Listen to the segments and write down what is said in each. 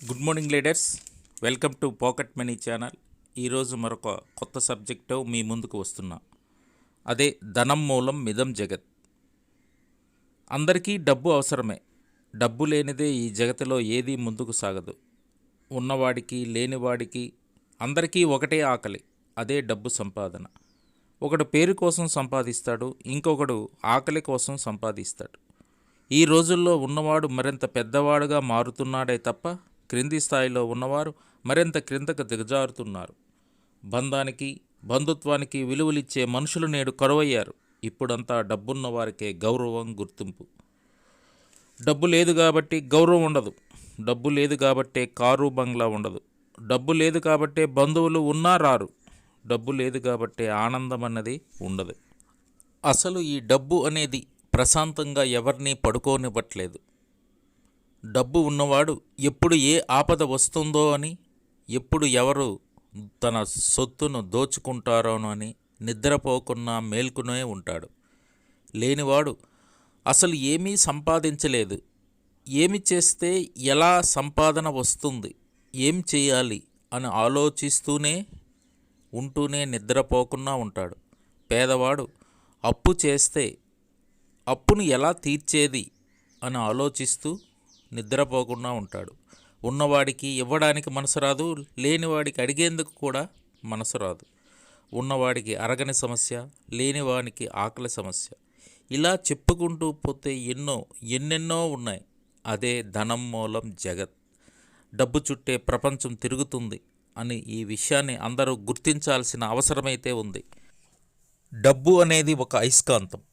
Good morning leaders, welcome to pocket money channel. ఈరోజు మరొక కొత్త సబ్జెక్టు మీ ముందుకు వస్తున్నా. అదే ధనం మూలం మిదం జగత్. అందరికీ డబ్బు అవసరమే. డబ్బు లేనిదే ఈ జగత్తులో ఏదీ ముందుకు సాగదు. ఉన్నవాడికి లేనివాడికి అందరికీ ఒకటే ఆకలి, అదే డబ్బు సంపాదన. ఒకడు పేరు కోసం సంపాదిస్తాడు, ఇంకొకడు ఆకలి కోసం సంపాదిస్తాడు. ఈ రోజుల్లో ఉన్నవాడు మరింత పెద్దవాడుగా మారుతున్నాడే తప్ప క్రింది స్థాయిలో ఉన్నవారు మరింత క్రిందకు దిగజారుతున్నారు. బంధానికి బంధుత్వానికి విలువలిచ్చే మనుషులు నేడు కరువయ్యారు. ఇప్పుడంతా డబ్బున్న వారికే గౌరవం, గుర్తింపు. డబ్బు లేదు కాబట్టి గౌరవం ఉండదు. డబ్బు లేదు కాబట్టే కారు బంగ్లా ఉండదు. డబ్బు లేదు కాబట్టే బంధువులు ఉన్నా రారు. డబ్బు లేదు కాబట్టే ఆనందం అన్నది ఉండదు. అసలు ఈ డబ్బు అనేది ప్రశాంతంగా ఎవరినీ పడుకోనివ్వట్లేదు. డబ్బు ఉన్నవాడు ఎప్పుడు ఏ ఆపద వస్తుందో అని, ఎప్పుడు ఎవరు తన సొత్తును దోచుకుంటారోనో అని నిద్రపోకున్నా మేల్కొనే ఉంటాడు. లేనివాడు అసలు ఏమీ సంపాదించలేదు. ఏమి చేస్తే ఎలా సంపాదన వస్తుంది, ఏం చేయాలి అని ఆలోచిస్తూనే ఉంటూనే నిద్రపోకుండా ఉంటాడు. పేదవాడు అప్పు చేస్తే అప్పును ఎలా తీర్చేది అని ఆలోచిస్తూ నిద్రపోకుండా ఉంటాడు. ఉన్నవాడికి ఇవ్వడానికి మనసు రాదు, లేనివాడికి అడిగేందుకు కూడా మనసు రాదు. ఉన్నవాడికి అరగని సమస్య, లేనివాడికి ఆకలి సమస్య. ఇలా చెప్పుకుంటూ పోతే ఎన్నెన్నో ఉన్నాయి. అదే ధనం మూలం జగత్. డబ్బు చుట్టే ప్రపంచం తిరుగుతుంది అని ఈ విషయాన్ని అందరూ గుర్తించాల్సిన అవసరమైతే ఉంది. డబ్బు అనేది ఒక అయస్కాంతం.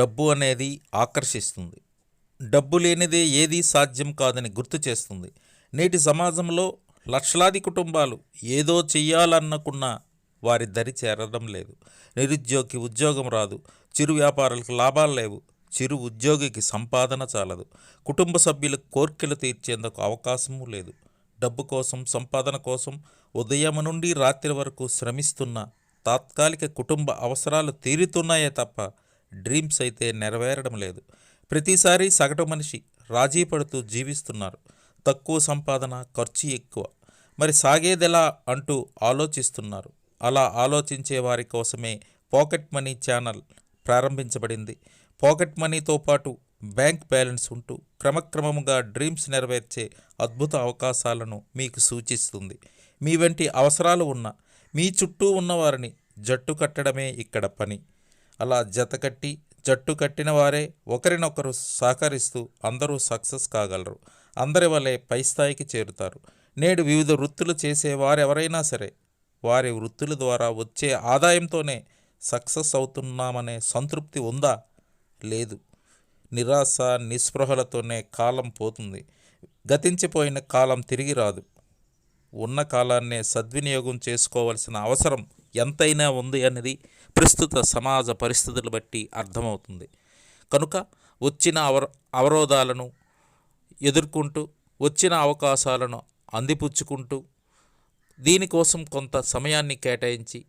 డబ్బు అనేది ఆకర్షిస్తుంది. డబ్బు లేనిదే ఏదీ సాధ్యం కాదని గుర్తు చేస్తుంది. నేటి సమాజంలో లక్షలాది కుటుంబాలు ఏదో చెయ్యాలనుకున్నా వారి దరి చేరడం లేదు. నిరుద్యోగికి ఉద్యోగం రాదు, చిరు వ్యాపారులకు లాభాలు లేవు, చిరు ఉద్యోగికి సంపాదన చాలదు, కుటుంబ సభ్యులకు కోర్కెలు తీర్చేందుకు అవకాశమూ లేదు. డబ్బు కోసం, సంపాదన కోసం ఉదయం నుండి రాత్రి వరకు శ్రమిస్తున్న తాత్కాలిక కుటుంబ అవసరాలు తీరుతున్నాయే తప్ప డ్రీమ్స్ అయితే నెరవేరడం లేదు. ప్రతిసారి సగటు మనిషి రాజీ పడుతూ జీవిస్తున్నారు. తక్కువ సంపాదన, ఖర్చు ఎక్కువ, మరి సాగేదెలా అంటూ ఆలోచిస్తున్నారు. అలా ఆలోచించే వారి కోసమే పాకెట్ మనీ ఛానల్ ప్రారంభించబడింది. పాకెట్ మనీతో పాటు బ్యాంక్ బ్యాలెన్స్ ఉంటూ క్రమక్రమముగా డ్రీమ్స్ నెరవేర్చే అద్భుత అవకాశాలను మీకు సూచిస్తుంది. మీ వంటి అవసరాలు ఉన్న మీ చుట్టూ ఉన్నవారిని జట్టు కట్టడమే ఇక్కడ పని. అలా జతకట్టి జట్టు కట్టిన వారే ఒకరినొకరు సహకరిస్తూ అందరూ సక్సెస్ కాగలరు. అందరి వలె పై స్థాయికి చేరుతారు. నేడు వివిధ వృత్తులు చేసేవారెవరైనా సరే వారి వృత్తుల ద్వారా వచ్చే ఆదాయంతోనే సక్సెస్ అవుతున్నామనే సంతృప్తి ఉందా? లేదు. నిరాశ, నిస్పృహలతోనే కాలం పోతుంది. గతించిపోయిన కాలం తిరిగి రాదు. ఉన్న కాలాన్నే సద్వినియోగం చేసుకోవాల్సిన అవసరం ఎంతైనా ఉంది అనేది ప్రస్తుత సమాజ పరిస్థితులు బట్టి అర్థమవుతుంది. కనుక వచ్చిన అవరోధాలను ఎదుర్కొంటూ, వచ్చిన అవకాశాలను అందిపుచ్చుకుంటూ, దీనికోసం కొంత సమయాన్ని కేటాయించి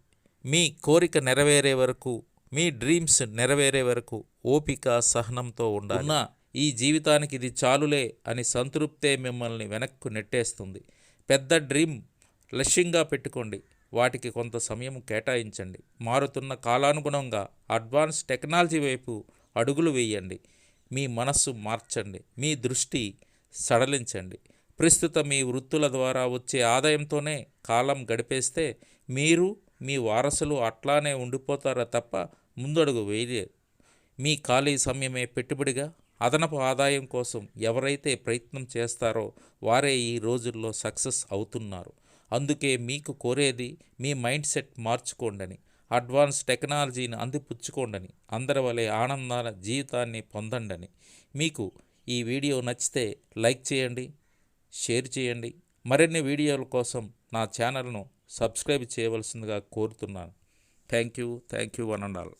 మీ కోరిక నెరవేరే వరకు, మీ డ్రీమ్స్ నెరవేరే వరకు ఓపిక, సహనంతో ఉండాలి. ఈ జీవితానికి ఇది చాలులే అని సంతృప్తే మిమ్మల్ని వెనక్కు నెట్టేస్తుంది. పెద్ద డ్రీమ్ లక్ష్యంగా పెట్టుకోండి. వాటికి కొంత సమయం కేటాయించండి. మారుతున్న కాలానుగుణంగా అడ్వాన్స్ టెక్నాలజీ వైపు అడుగులు వేయండి. మీ మనస్సు మార్చండి, మీ దృష్టి సడలించండి. ప్రస్తుత మీ వృత్తుల ద్వారా వచ్చే ఆదాయంతోనే కాలం గడిపేస్తే మీరు, మీ వారసులు అట్లానే ఉండిపోతారా తప్ప ముందడుగు వేయలేరు. మీ ఖాళీ సమయమే పెట్టుబడిగా అదనపు ఆదాయం కోసం ఎవరైతే ప్రయత్నం చేస్తారో వారే ఈ రోజుల్లో సక్సెస్ అవుతున్నారు. అందుకే మీకు కోరేది మీ మైండ్ సెట్ మార్చుకోండని, అడ్వాన్స్ టెక్నాలజీని అందిపుచ్చుకోండని, అందరి వలె ఆనందాల జీవితాన్ని పొందండని. మీకు ఈ వీడియో నచ్చితే లైక్ చేయండి, షేర్ చేయండి. మరిన్ని వీడియోల కోసం నా ఛానల్ను సబ్స్క్రైబ్ చేయవలసిందిగా కోరుతున్నాను. Thank you one and all.